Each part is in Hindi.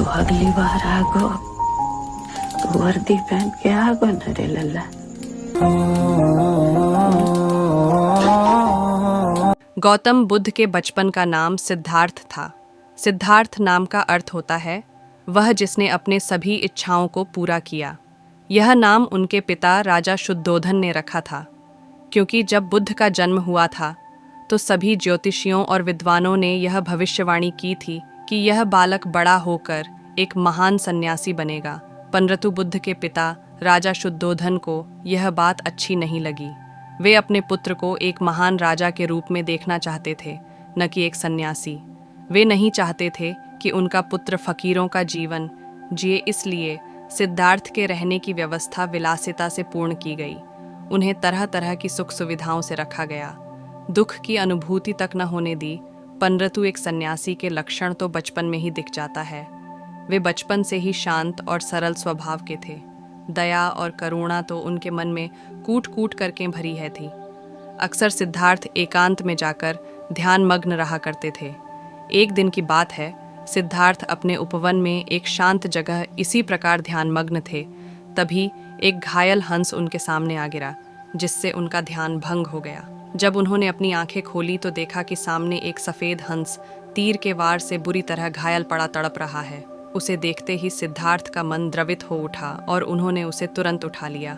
तू अगली बार आगो तू वर्दी पहन के आगो न रे लल्ला। गौतम बुद्ध के बचपन का नाम सिद्धार्थ था। सिद्धार्थ नाम का अर्थ होता है वह जिसने अपने सभी इच्छाओं को पूरा किया। यह नाम उनके पिता राजा शुद्धोधन ने रखा था, क्योंकि जब बुद्ध का जन्म हुआ था तो सभी ज्योतिषियों और विद्वानों ने यह भविष्यवाणी की थी कि यह बालक बड़ा होकर एक महान सन्यासी बनेगा। परंतु बुद्ध के पिता राजा शुद्धोधन को यह बात अच्छी नहीं लगी। वे अपने पुत्र को एक महान राजा के रूप में देखना चाहते थे, न कि एक सन्यासी। वे नहीं चाहते थे कि उनका पुत्र फकीरों का जीवन जिए, इसलिए सिद्धार्थ के रहने की व्यवस्था विलासिता से पूर्ण की गई। उन्हें तरह तरह की सुख सुविधाओं से रखा गया। दुख की अनुभूति तक न होने दी। परंतु एक सन्यासी के लक्षण तो बचपन में ही दिख जाता है। वे बचपन से ही शांत और सरल स्वभाव के थे। दया और करुणा तो उनके मन में कूट कूट करके भरी है थी। अक्सर सिद्धार्थ एकांत में जाकर ध्यान मग्न रहा करते थे। एक दिन की बात है, सिद्धार्थ अपने उपवन में एक शांत जगह इसी प्रकार ध्यान मग्न थे। तभी एक घायल हंस उनके सामने आ गिरा, जिससे उनका ध्यान भंग हो गया। जब उन्होंने अपनी आंखें खोली तो देखा कि सामने एक सफ़ेद हंस तीर के वार से बुरी तरह घायल पड़ा तड़प रहा है। उसे देखते ही सिद्धार्थ का मन द्रवित हो उठा और उन्होंने उसे तुरंत उठा लिया।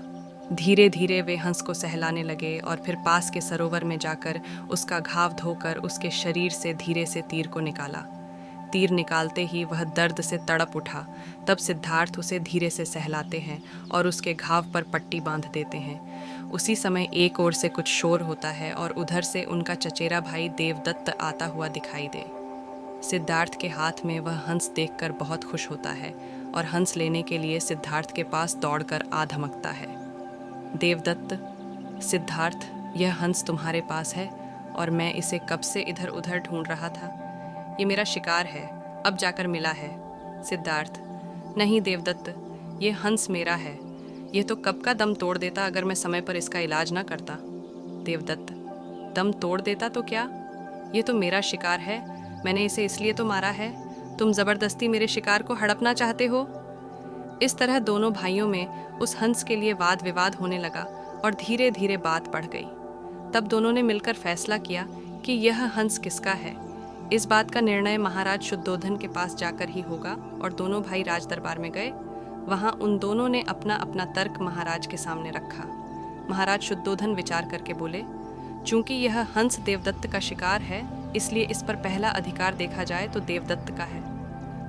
धीरे धीरे वे हंस को सहलाने लगे और फिर पास के सरोवर में जाकर उसका घाव धोकर उसके शरीर से धीरे से तीर को निकाला। तीर निकालते ही वह दर्द से तड़प उठा। तब सिद्धार्थ उसे धीरे से सहलाते हैं और उसके घाव पर पट्टी बांध देते हैं। उसी समय एक ओर से कुछ शोर होता है और उधर से उनका चचेरा भाई देवदत्त आता हुआ दिखाई दे। सिद्धार्थ के हाथ में वह हंस देखकर बहुत खुश होता है और हंस लेने के लिए सिद्धार्थ के पास दौड़कर आ धमकता है। देवदत्त, सिद्धार्थ, यह हंस तुम्हारे पास है और मैं इसे कब से इधर उधर ढूंढ रहा था। ये मेरा शिकार है, अब जाकर मिला है। सिद्धार्थ, नहीं देवदत्त, ये हंस मेरा है। यह तो कब का दम तोड़ देता अगर मैं समय पर इसका इलाज ना करता। देवदत्त, दम तोड़ देता तो क्या, ये तो मेरा शिकार है। मैंने इसे इसलिए तो मारा है, तुम ज़बरदस्ती मेरे शिकार को हड़पना चाहते हो। इस तरह दोनों भाइयों में उस हंस के लिए वाद विवाद होने लगा और धीरे धीरे बात बढ़ गई। तब दोनों ने मिलकर फैसला किया कि यह हंस किसका है। इस बात का निर्णय महाराज शुद्धोधन के पास जाकर ही होगा और दोनों भाई राज दरबार में गए। वहाँ उन दोनों ने अपना अपना तर्क महाराज के सामने रखा। महाराज शुद्धोधन विचार करके बोले, चूंकि यह हंस देवदत्त का शिकार है, इसलिए इस पर पहला अधिकार देखा जाए तो देवदत्त का है।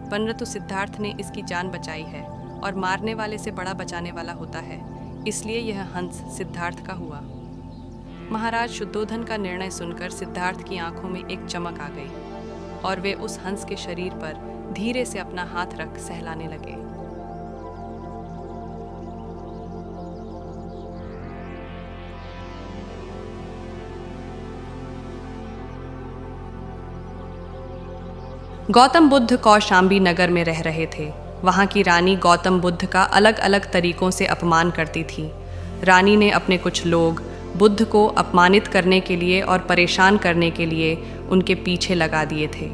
परंतु सिद्धार्थ ने इसकी जान बचाई है और मारने वाले से बड़ा बचाने वाला होता है, इसलिए यह हंस सिद्धार्थ का हुआ। महाराज शुद्धोधन का निर्णय सुनकर सिद्धार्थ की आंखों में एक चमक आ गई और वे उस हंस के शरीर पर धीरे से अपना हाथ रख सहलाने लगे। गौतम बुद्ध कौशाम्बी नगर में रह रहे थे। वहाँ की रानी गौतम बुद्ध का अलग अलग तरीकों से अपमान करती थी। रानी ने अपने कुछ लोग बुद्ध को अपमानित करने के लिए और परेशान करने के लिए उनके पीछे लगा दिए थे।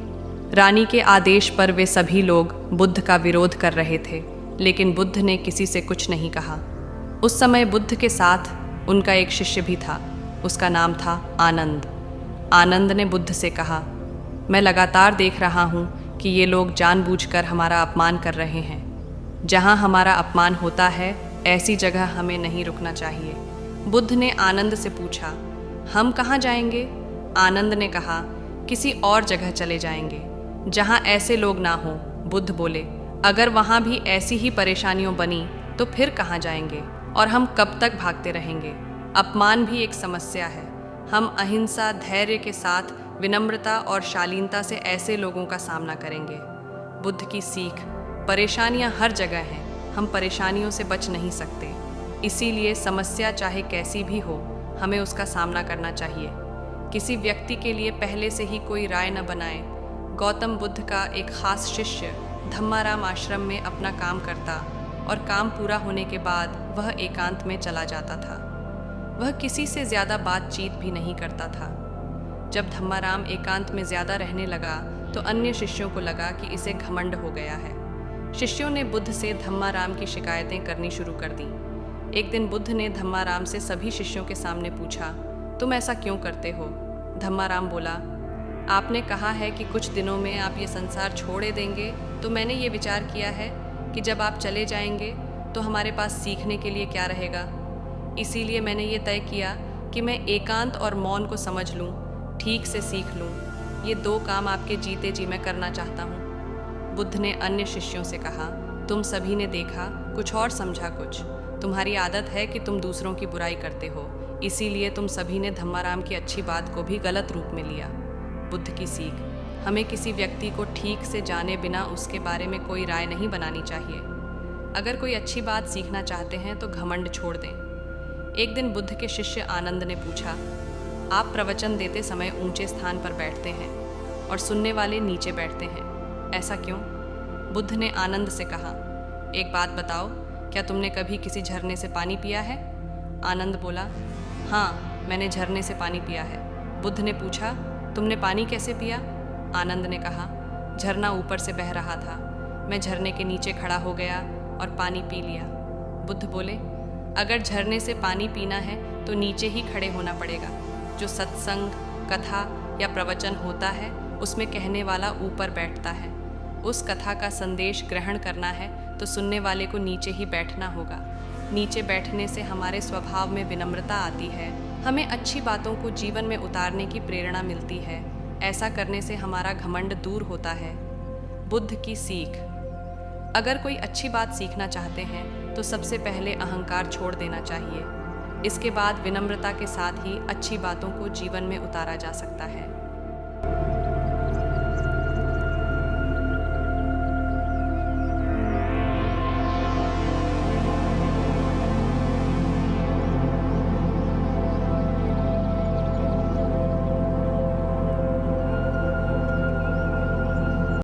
रानी के आदेश पर वे सभी लोग बुद्ध का विरोध कर रहे थे, लेकिन बुद्ध ने किसी से कुछ नहीं कहा। उस समय बुद्ध के साथ उनका एक शिष्य भी था। उसका नाम था आनंद। आनंद ने बुद्ध से कहा, मैं लगातार देख रहा हूँ कि ये लोग जानबूझकर हमारा अपमान कर रहे हैं। जहाँ हमारा अपमान होता है, ऐसी जगह हमें नहीं रुकना चाहिए। बुद्ध ने आनंद से पूछा, हम कहाँ जाएंगे? आनंद ने कहा, किसी और जगह चले जाएंगे जहाँ ऐसे लोग ना हों। बुद्ध बोले, अगर वहाँ भी ऐसी ही परेशानियों बनी तो फिर कहाँ जाएंगे और हम कब तक भागते रहेंगे? अपमान भी एक समस्या है। हम अहिंसा, धैर्य के साथ विनम्रता और शालीनता से ऐसे लोगों का सामना करेंगे। बुद्ध की सीख, परेशानियां हर जगह हैं, हम परेशानियों से बच नहीं सकते। इसीलिए समस्या चाहे कैसी भी हो, हमें उसका सामना करना चाहिए। किसी व्यक्ति के लिए पहले से ही कोई राय न बनाएं। गौतम बुद्ध का एक खास शिष्य धम्माराम आश्रम में अपना काम करता और काम पूरा होने के बाद वह एकांत में चला जाता था। वह किसी से ज़्यादा बातचीत भी नहीं करता था। जब धम्माराम एकांत में ज़्यादा रहने लगा तो अन्य शिष्यों को लगा कि इसे घमंड हो गया है। शिष्यों ने बुद्ध से धम्माराम की शिकायतें करनी शुरू कर दी। एक दिन बुद्ध ने धम्माराम से सभी शिष्यों के सामने पूछा, तुम ऐसा क्यों करते हो? धम्माराम बोला, आपने कहा है कि कुछ दिनों में आप ये संसार छोड़े देंगे, तो मैंने ये विचार किया है कि जब आप चले जाएंगे तो हमारे पास सीखने के लिए क्या रहेगा। इसीलिए मैंने ये तय किया कि मैं एकांत और मौन को समझ लूँ, ठीक से सीख लूँ। ये 2 काम आपके जीते जी मैं करना चाहता हूँ। बुद्ध ने अन्य शिष्यों से कहा, तुम सभी ने देखा कुछ और समझा कुछ। तुम्हारी आदत है कि तुम दूसरों की बुराई करते हो, इसीलिए तुम सभी ने धम्माराम की अच्छी बात को भी गलत रूप में लिया। बुद्ध की सीख, हमें किसी व्यक्ति को ठीक से जाने बिना उसके बारे में कोई राय नहीं बनानी चाहिए। अगर कोई अच्छी बात सीखना चाहते हैं तो घमंड छोड़ दें। एक दिन बुद्ध के शिष्य आनंद ने पूछा, आप प्रवचन देते समय ऊंचे स्थान पर बैठते हैं और सुनने वाले नीचे बैठते हैं, ऐसा क्यों? बुद्ध ने आनंद से कहा, एक बात बताओ, क्या तुमने कभी किसी झरने से पानी पिया है? आनंद बोला, हाँ, मैंने झरने से पानी पिया है। बुद्ध ने पूछा, तुमने पानी कैसे पिया? आनंद ने कहा, झरना ऊपर से बह रहा था, मैं झरने के नीचे खड़ा हो गया और पानी पी लिया। बुद्ध बोले, अगर झरने से पानी पीना है तो नीचे ही खड़े होना पड़ेगा। जो सत्संग, कथा या प्रवचन होता है उसमें कहने वाला ऊपर बैठता है। उस कथा का संदेश ग्रहण करना है तो सुनने वाले को नीचे ही बैठना होगा। नीचे बैठने से हमारे स्वभाव में विनम्रता आती है, हमें अच्छी बातों को जीवन में उतारने की प्रेरणा मिलती है। ऐसा करने से हमारा घमंड दूर होता है। बुद्ध की सीख, अगर कोई अच्छी बात सीखना चाहते हैं तो सबसे पहले अहंकार छोड़ देना चाहिए। इसके बाद विनम्रता के साथ ही अच्छी बातों को जीवन में उतारा जा सकता है।